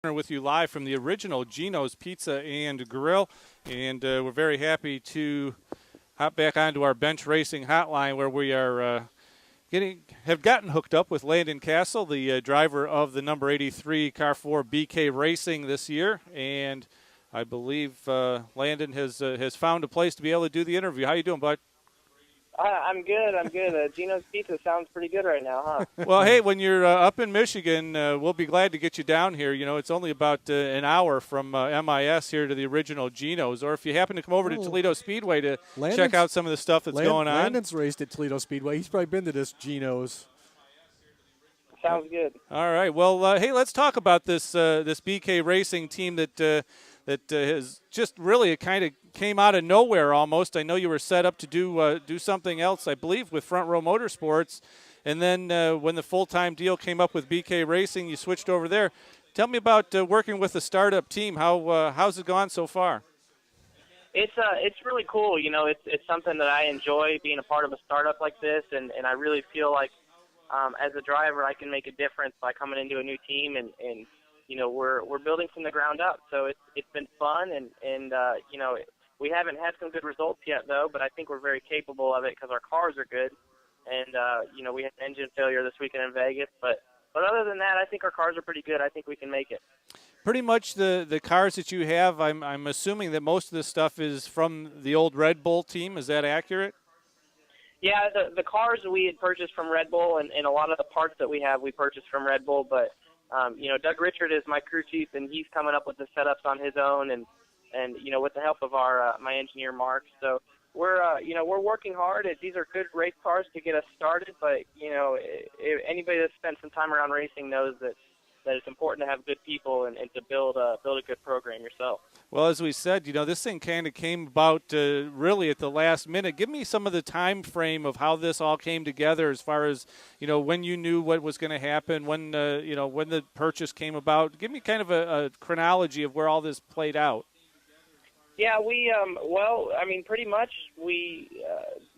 With you live from the original Gino's Pizza and Grill, and we're very happy to hop back onto our bench racing hotline where we are have gotten hooked up with Landon Cassill, the driver of the number 83 Car 4 BK Racing this year, and I believe Landon has found a place to be able to do the interview. How you doing, bud? I'm good. Gino's Pizza sounds pretty good right now, huh? Well, hey, when you're up in Michigan, we'll be glad to get you down here. You know, it's only about an hour from MIS here to the original Gino's. Or if you happen to come over to Toledo Speedway to check out some of the stuff that's going on. Landon's raced at Toledo Speedway. He's probably been to this Gino's. Sounds good. All right. Well, hey, let's talk about this BK Racing team that has just really kind of came out of nowhere almost. I know you were set up to do something else, I believe, with Front Row Motorsports, and then when the full-time deal came up with BK Racing, you switched over there. Tell me about working with the startup team. How's it gone so far? It's really cool. You know, it's something that I enjoy, being a part of a startup like this, and I really feel like as a driver I can make a difference by coming into a new team, and you know, we're building from the ground up. So it's been fun, and you know, we haven't had some good results yet though, but I think we're very capable of it because our cars are good. And you know, we had engine failure this weekend in Vegas, but other than that, I think our cars are pretty good. I think we can make it. Pretty much the cars that you have, I'm assuming that most of this stuff is from the old Red Bull team. Is that accurate? Yeah, the cars we had purchased from Red Bull, and a lot of the parts that we have we purchased from Red Bull, but you know, Doug Richard is my crew chief, and he's coming up with the setups on his own, and you know, with the help of our my engineer Mark. So we're you know, we're working hard. These are good race cars to get us started, but you know, anybody that's spent some time around racing knows that it's important to have good people and to build a good program yourself. Well, as we said, you know, this thing kind of came about really at the last minute. Give me some of the time frame of how this all came together, as far as, you know, when you knew what was going to happen, when you know, when the purchase came about. Give me kind of a chronology of where all this played out. Yeah, we well, I mean, pretty much we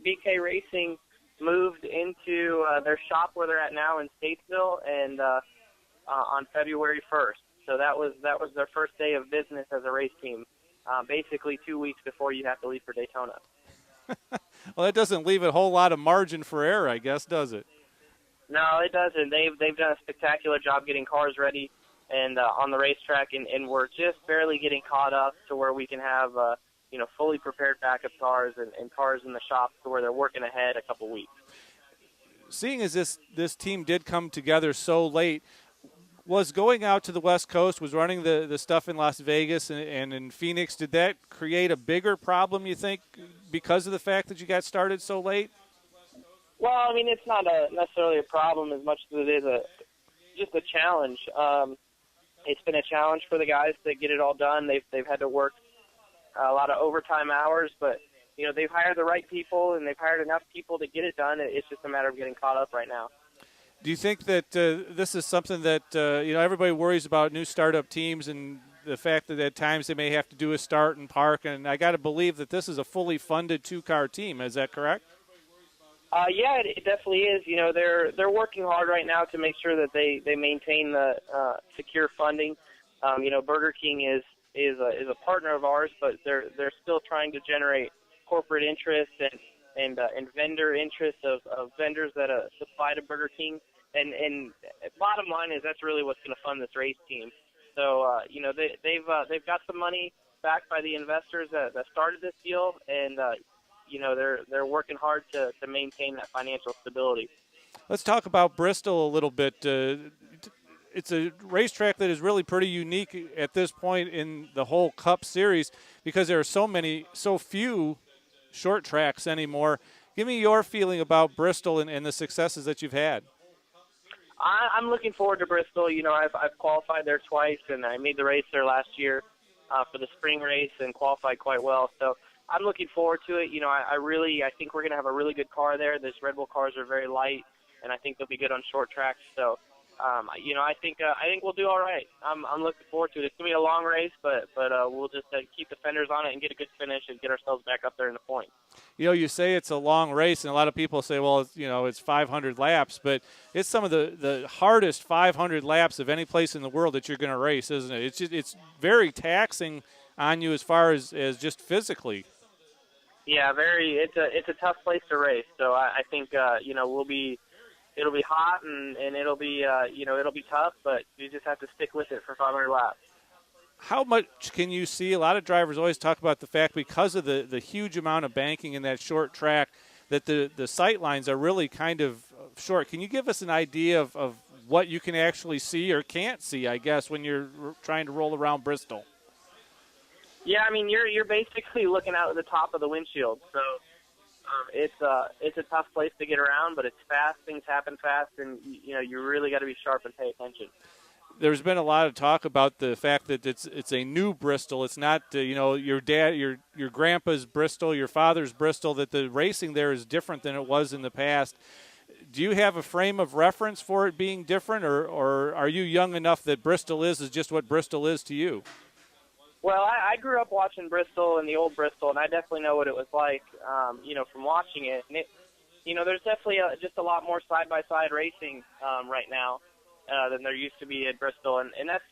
BK Racing moved into their shop where they're at now in Statesville, and on February 1st. So that was their first day of business as a race team, basically 2 weeks before you have to leave for Daytona. Well, that doesn't leave a whole lot of margin for error, I guess, does it? No, it doesn't. They've done a spectacular job getting cars ready and on the racetrack, and we're just barely getting caught up to where we can have you know, fully prepared backup cars and cars in the shop to where they're working ahead a couple weeks. Seeing as this team did come together so late, was going out to the West Coast, was running the stuff in Las Vegas and in Phoenix, did that create a bigger problem, you think, because of the fact that you got started so late? Well, I mean, it's not necessarily a problem as much as it is just a challenge. It's been a challenge for the guys to get it all done. They've had to work a lot of overtime hours, but you know, they've hired the right people and they've hired enough people to get it done. It's just a matter of getting caught up right now. Do you think that this is something that, you know, everybody worries about new startup teams and the fact that at times they may have to do a start and park, and I got to believe that this is a fully funded two-car team. Is that correct? Yeah, it definitely is. You know, they're working hard right now to make sure that they maintain the secure funding. You know, Burger King is a partner of ours, but they're still trying to generate corporate interest and vendor interest of vendors that supply to Burger King. And bottom line is that's really what's going to fund this race team. So you know, they've got some money backed by the investors that started this deal, and you know, they're working hard to maintain that financial stability. Let's talk about Bristol a little bit. It's a racetrack that is really pretty unique at this point in the whole Cup Series because there are so few short tracks anymore. Give me your feeling about Bristol and the successes that you've had. I'm looking forward to Bristol. You know, I've qualified there twice, and I made the race there last year for the spring race and qualified quite well. So I'm looking forward to it. You know, I think we're going to have a really good car there. These Red Bull cars are very light, and I think they'll be good on short tracks. So I think we'll do all right. I'm looking forward to it. It's gonna be a long race, but we'll just keep the fenders on it and get a good finish and get ourselves back up there in the point. You say it's a long race, and a lot of people say, well, it's 500 laps, but it's some of the hardest 500 laps of any place in the world that you're going to race, isn't it? It's very taxing on you as far as just physically. Yeah, it's a tough place to race. So I think it'll be hot and it'll be it'll be tough, but you just have to stick with it for 500 laps. How much can you see? A lot of drivers always talk about the fact, because of the huge amount of banking in that short track, that the sight lines are really kind of short. Can you give us an idea of what you can actually see or can't see, I guess, when you're trying to roll around Bristol? Yeah, I mean, you're basically looking out at the top of the windshield. So it's a tough place to get around, but it's fast. Things happen fast, and you really got to be sharp and pay attention. There's been a lot of talk about the fact that it's a new Bristol. It's not your dad, your grandpa's Bristol, your father's Bristol. That the racing there is different than it was in the past. Do you have a frame of reference for it being different, or are you young enough that Bristol is just what Bristol is to you? Well, I grew up watching Bristol and the old Bristol, and I definitely know what it was like, from watching it. And there's definitely just a lot more side-by-side racing right now than there used to be at Bristol, and that's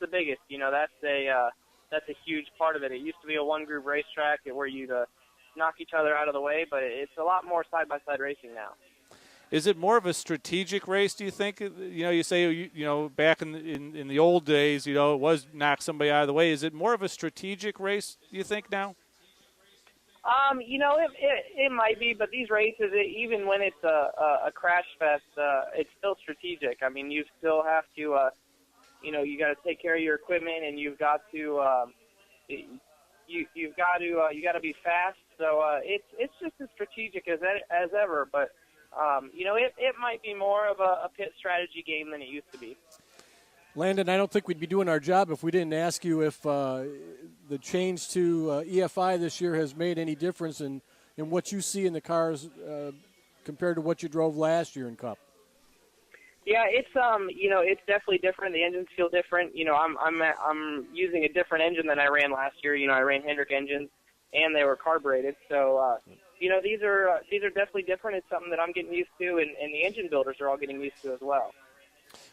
the biggest. That's a huge part of it. It used to be a one-group racetrack where you'd knock each other out of the way, but it's a lot more side-by-side racing now. Is it more of a strategic race, do you think? You say, back in the old days, it was knock somebody out of the way. Is it more of a strategic race, do you think, now? It might be, but these races, even when it's a crash fest, it's still strategic. I mean, you still have to, you got to take care of your equipment, and you've got to, you got to be fast. So it's just as strategic as ever, but. It might be more of a pit strategy game than it used to be. Landon, I don't think we'd be doing our job if we didn't ask you if the change to EFI this year has made any difference in what you see in the cars compared to what you drove last year in Cup. Yeah, it's it's definitely different. The engines feel different. I'm using a different engine than I ran last year. I ran Hendrick engines, and they were carbureted. So these are definitely different. It's something that I'm getting used to, and the engine builders are all getting used to as well.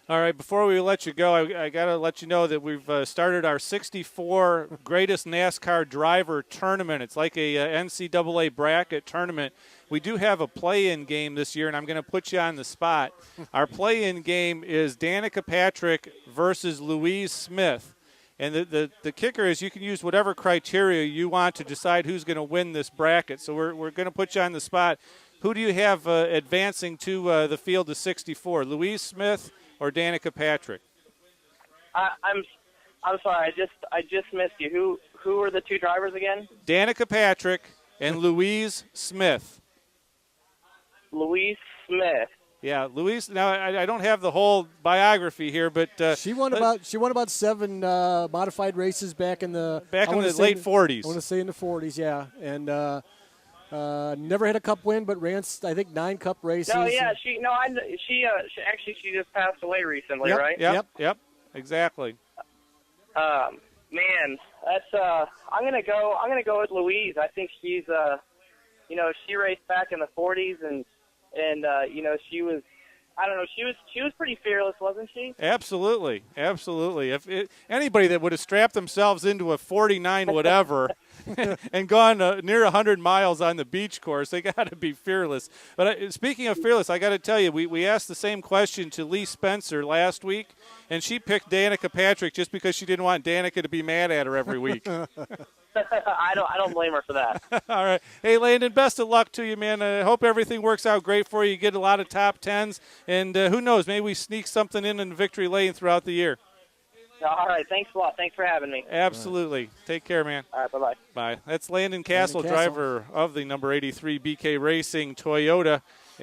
All right, before we let you go, I got to let you know that we've started our 64 Greatest NASCAR Driver Tournament. It's like a NCAA bracket tournament. We do have a play-in game this year, and I'm going to put you on the spot. Our play-in game is Danica Patrick versus Louise Smith. And the kicker is you can use whatever criteria you want to decide who's going to win this bracket. So we're going to put you on the spot. Who do you have advancing to the field of 64, Louise Smith or Danica Patrick? I'm sorry. I just missed you. Who are the two drivers again? Danica Patrick and Louise Smith. Louise Smith. Yeah, Louise. Now I don't have the whole biography here, but she won about 7 modified races back in the late 40s. I want to say in the 40s, yeah, and never had a Cup win, but ran I think 9 Cup races. No, yeah, she just passed away recently, yep, right? Yep, exactly. Man, that's I'm gonna go with Louise. I think she's she raced back in the 40s and she was, I don't know, she was pretty fearless, wasn't she? Absolutely. If anybody that would have strapped themselves into a 49 whatever and gone near 100 miles on the beach course, they got to be fearless. But speaking of fearless, I got to tell you, we asked the same question to Lee Spencer last week, and she picked Danica Patrick just because she didn't want Danica to be mad at her every week. I don't blame her for that. All right. Hey, Landon, best of luck to you, man. I hope everything works out great for you. You get a lot of top 10s, and who knows, maybe we sneak something in victory lane throughout the year. All right. Thanks a lot. Thanks for having me. Absolutely. Right. Take care, man. All right. Bye-bye. Bye. That's Landon Cassill, driver of the number 83 BK Racing Toyota.